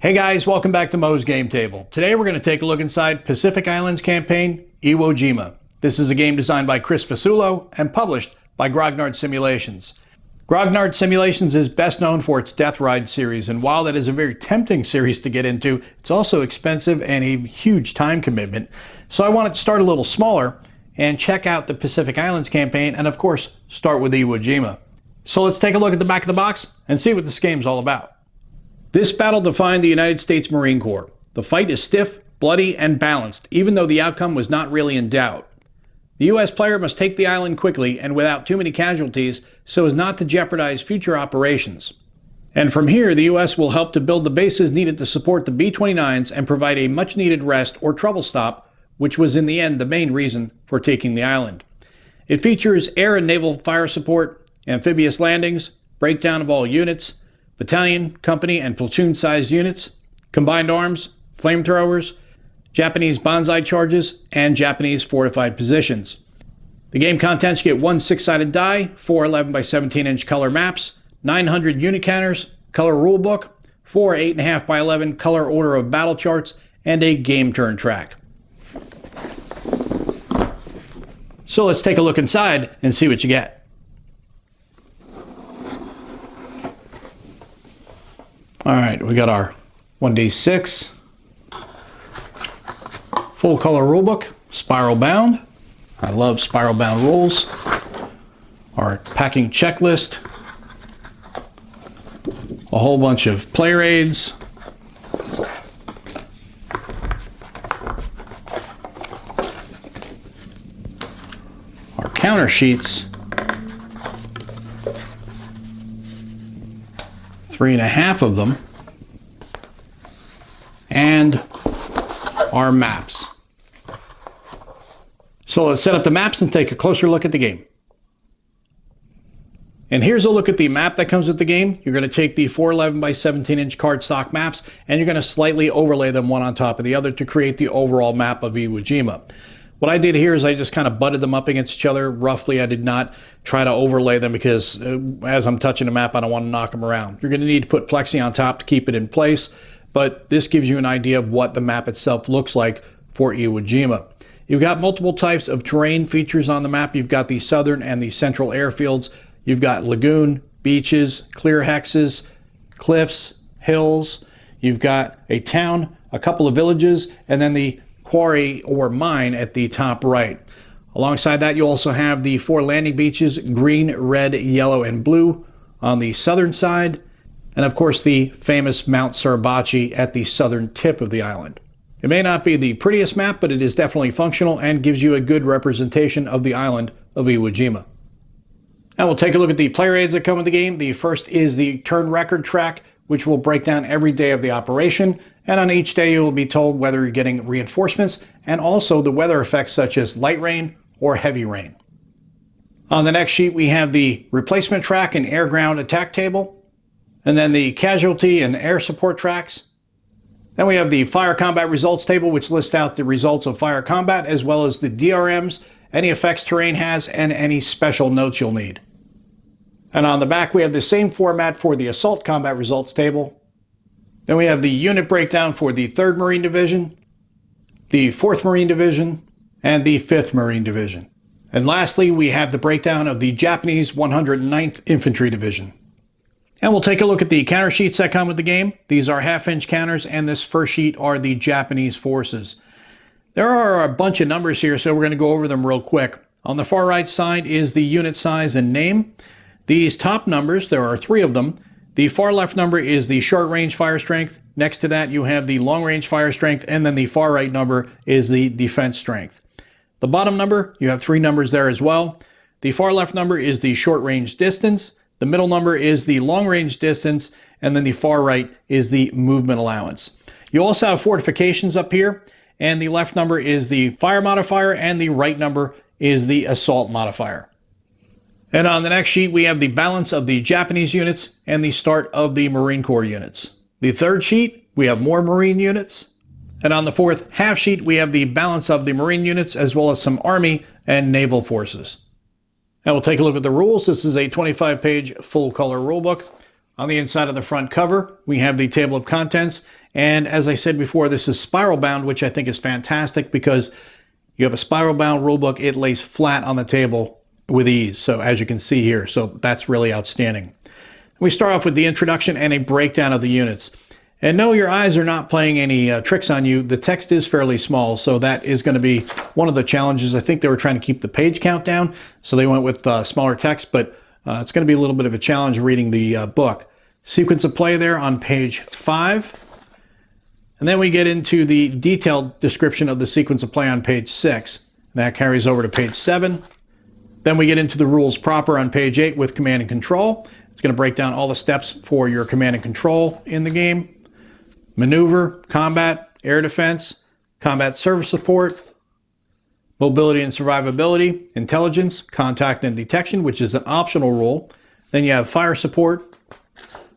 Hey guys, welcome back to Mo's Game Table. Today we're going to take a look inside Pacific Islands campaign, Iwo Jima. This is a game designed by Chris Fasulo and published by Grognard Simulations. Grognard Simulations is best known for its Death Ride series, and while that is a very tempting series to get into, it's also expensive and a huge time commitment. So I wanted to start a little smaller and check out the Pacific Islands campaign, and of course, start with Iwo Jima. So let's take a look at the back of the box and see what this game's all about. This battle defined the United States Marine Corps. The fight is stiff, bloody, and balanced, even though the outcome was not really in doubt. The U.S. player must take the island quickly and without too many casualties so as not to jeopardize future operations. And from here, the U.S. will help to build the bases needed to support the B-29s and provide a much-needed rest or trouble stop, which was in the end the main reason for taking the island. It features air and naval fire support, amphibious landings, breakdown of all units, battalion, company, and platoon-sized units, combined arms, flamethrowers, Japanese banzai charges, and Japanese fortified positions. The game contents: you get one 6-sided die, 4 11 by 17-inch color maps, 900 unit counters, color rulebook, 4 8.5 by 11 color order of battle charts, and a game turn track. So let's take a look inside and see what you get. All right, we got our 1d6, full color rulebook, spiral bound. I love spiral bound rules. Our packing checklist, a whole bunch of player aids, our counter sheets, 3.5 of them, and our maps. So let's set up the maps and take a closer look at the game. And here's a look at the map that comes with the game. You're going to take the 4 11 by 17-inch cardstock maps and you're going to slightly overlay them one on top of the other to create the overall map of Iwo Jima. What I did here is I just kind of butted them up against each other roughly. I did not try to overlay them because as I'm touching the map, I don't want to knock them around. You're going to need to put plexi on top to keep it in place, but this gives you an idea of what the map itself looks like for Iwo Jima. You've got multiple types of terrain features on the map. You've got the southern and the central airfields. You've got lagoon, beaches, clear hexes, cliffs, hills. You've got a town, a couple of villages, and then the quarry or mine at the top right. Alongside that, you also have the 4 landing beaches, green, red, yellow, and blue on the southern side, and of course the famous Mount Suribachi at the southern tip of the island. It may not be the prettiest map, but it is definitely functional and gives you a good representation of the island of Iwo Jima. Now we'll take a look at the player aids that come with the game. The first is the turn record track, which will break down every day of the operation, and on each day you will be told whether you're getting reinforcements and also the weather effects such as light rain or heavy rain. On the next sheet we have the replacement track and air-ground attack table, and then the casualty and air support tracks. Then we have the fire combat results table, which lists out the results of fire combat as well as the DRMs, any effects terrain has, and any special notes you'll need. And on the back we have the same format for the assault combat results table. Then we have the unit breakdown for the 3rd Marine Division, the 4th Marine Division, and the 5th Marine Division. And lastly, we have the breakdown of the Japanese 109th Infantry Division. And we'll take a look at the counter sheets that come with the game. These are half-inch counters, and this first sheet are the Japanese forces. There are a bunch of numbers here, so we're going to go over them real quick. On the far right side is the unit size and name. These top numbers, there are 3 of them. The far left number is the short-range fire strength. Next to that, you have the long-range fire strength, and then the far right number is the defense strength. The bottom number, you have 3 numbers there as well. The far left number is the short-range distance. The middle number is the long-range distance, and then the far right is the movement allowance. You also have fortifications up here, and the left number is the fire modifier, and the right number is the assault modifier. And on the next sheet, we have the balance of the Japanese units and the start of the Marine Corps units. The third sheet, we have more Marine units. And on the fourth half sheet, we have the balance of the Marine units as well as some Army and Naval forces. Now we'll take a look at the rules. This is a 25-page full-color rulebook. On the inside of the front cover, we have the table of contents And as I said before, this is spiral bound, which I think is fantastic because you have a spiral bound rulebook. It lays flat on the table with ease. So as you can see here, so that's really outstanding. We start off with the introduction and a breakdown of the units. And no, your eyes are not playing any tricks on you. The text is fairly small, so that is going to be one of the challenges. I think they were trying to keep the page count down, so they went with smaller text, but it's going to be a little bit of a challenge reading the book. Sequence of play there on page 5. And then we get into the detailed description of the sequence of play on page 6. That carries over to page 7. Then we get into the rules proper on page 8 with command and control. It's going to break down all the steps for your command and control in the game. Maneuver, combat, air defense, combat service support, mobility and survivability, intelligence, contact and detection, which is an optional rule. Then you have fire support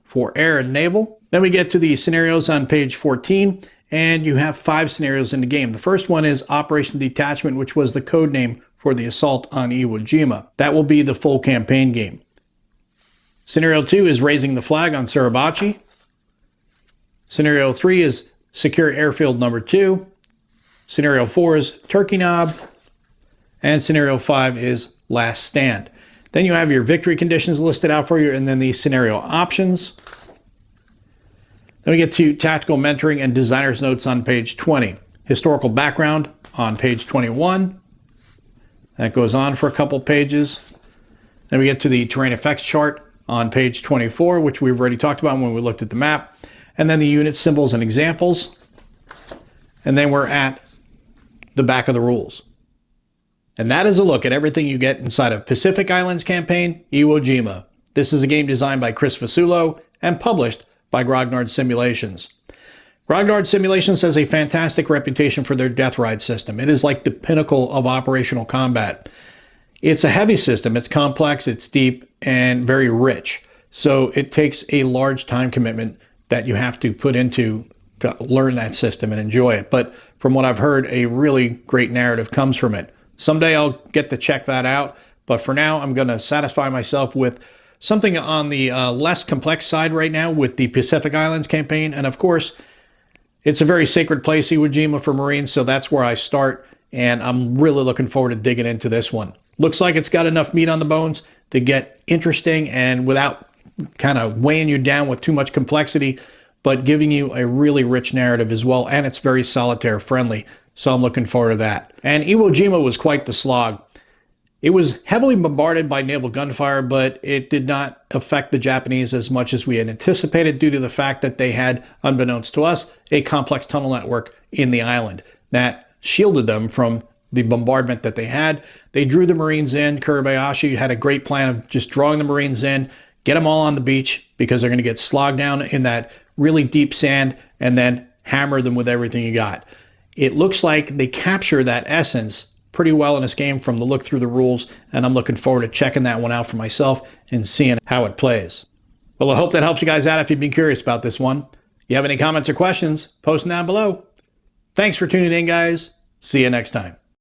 for air and naval. Then we get to the scenarios on page 14, and you have 5 scenarios in the game. The first one is Operation Detachment, which was the code name for the assault on Iwo Jima. That will be the full campaign game. Scenario 2 is Raising the Flag on Suribachi. Scenario 3 is Secure Airfield Number 2. Scenario 4 is Turkey Knob. And Scenario 5 is Last Stand. Then you have your victory conditions listed out for you, and then the scenario options. Then we get to Tactical Mentoring and Designer's Notes on page 20. Historical Background on page 21. That goes on for a couple pages. Then we get to the Terrain Effects Chart on page 24, which we've already talked about when we looked at the map. And then the unit symbols and examples. And then we're at the back of the rules. And that is a look at everything you get inside of Pacific Islands Campaign, Iwo Jima. This is a game designed by Chris Fasullo and published by Grognard Simulations. Grognard Simulations has a fantastic reputation for their Death Ride system. It is like the pinnacle of operational combat. It's a heavy system. It's complex, it's deep, and very rich. So it takes a large time commitment that you have to put into to learn that system and enjoy it. But from what I've heard, a really great narrative comes from it. Someday I'll get to check that out. But for now, I'm going to satisfy myself with something on the less complex side right now with the Pacific Islands campaign. And of course, it's a very sacred place, Iwo Jima, for Marines. So that's where I start. And I'm really looking forward to digging into this one. Looks like it's got enough meat on the bones to get interesting and without kind of weighing you down with too much complexity, but giving you a really rich narrative as well. And it's very solitaire friendly. So I'm looking forward to that. And Iwo Jima was quite the slog. It was heavily bombarded by naval gunfire, but it did not affect the Japanese as much as we had anticipated due to the fact that they had, unbeknownst to us, a complex tunnel network in the island that shielded them from the bombardment that they had. They drew the Marines in. Kuribayashi had a great plan of just drawing the Marines in, get them all on the beach because they're going to get slogged down in that really deep sand and then hammer them with everything you got. It looks like they capture that essence pretty well in this game from the look through the rules, and I'm looking forward to checking that one out for myself and seeing how it plays. Well, I hope that helps you guys out if you've been curious about this one. If you have any comments or questions, post them down below. Thanks for tuning in, guys. See you next time.